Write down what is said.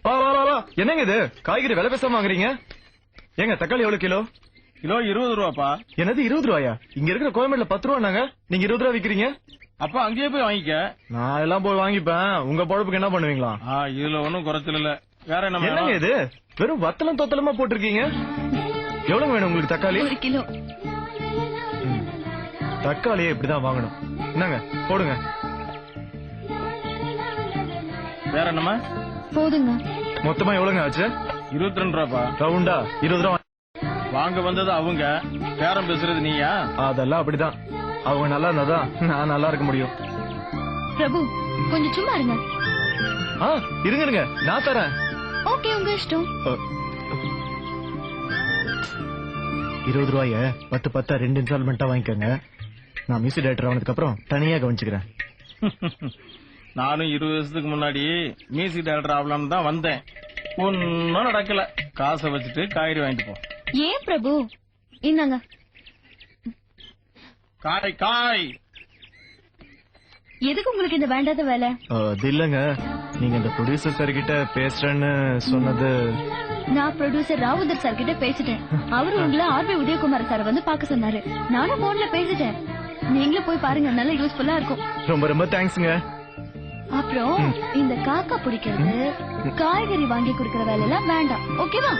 வா வா வா வா. என்னங்க இது காய்கறி விலை பேசாம வாங்குறீங்க? ஏங்க தக்காளி எவ்வளவு கிலோ? கிலோ 20 ரூபாப்பா. என்னது 20 ரூபாயா? இங்க இருக்கிற கோயம்பேடுல 10 ரூபாங்க. நீங்க 20 ரூபா விக்கிறீங்க? அப்ப அங்கேயே போய் வாங்கிக்க. நான் எல்லாம் போய் வாங்கிப்பேன். உங்க பொழப்புக்கு என்ன பண்ணுவீங்களா? இதுல ஒண்ணும் குறைச்சல் இல்ல. வேற என்ன? என்னங்க இது வெறும் வத்தலம் தொத்தலமா போட்டிருக்கீங்க? எவ்வளவு வேணும் உங்களுக்கு தக்காளி? 1 கிலோ. தக்காளியே இப்படிதான் வாங்கணும். என்னங்க போடுங்க. வேற என்னமா? போதுங்க. மொத்தமா எவ்வளவுங்க ஆச்சு? 22 ரூபாப்பா. ரவுண்டா 20 ரூபா. வாங்க வந்தது அவங்க, பேரம் பேசுறது நீயா? அதெல்லாம் அப்படிதான். அவங்க நல்லா இருந்தாதான் நான் நல்லா இருக்க முடியும். பிரபு கொஞ்சம் சும்மா இருங்க. இருங்க நான் தரேன். ஓகே உங்க இஷ்டம். 20 ரூபாய 10 2 இன்ஸ்டால்மெண்டா வாங்கிக்கோங்க. நான் மியூசிக் டைரக்டர் ஆனதுக்கு அப்புறம் தனியா கவனிச்சுக்கிறேன். நானும் 20 வருஷத்துக்கு முன்னாடி மியூசிக் டைரக்டர் ஆகலாம்னு தான் வந்தேன். ஒன்னும் நடக்கல. காசை வச்சுட்டு காய்கறி வாங்கிட்டு போ. ஏன் பிரபு? இந்தாங்க. காய் எதுக்கு உங்களுக்கு இந்த வேண்டாத வேலை? அது இல்லங்க, நீங்க இந்த ப்ரொடியூசர் சார் கிட்ட பேசுறேன்னு சொன்னது. நான் ப்ரொடியூசர் ராவுதர் சார் கிட்ட பேசிட்டேன். அவரு உங்களை ஆர்பி உதயகுமார் சார் வந்து பாக்க சொன்னாரு. நானும் போன்ல பேசிட்டேன். நீங்களும் போய் பாருங்க, நல்ல யூஸ்ஃபுல்லா இருக்கும். ரொம்ப ரொம்ப தேங்க்ஸ்ங்க. அப்புறம் இந்த காக்கா பிடிக்கிறது, காய்கறி வாங்கி கொடுக்கற வேலை எல்லாம் வேண்டாம். ஓகேவா?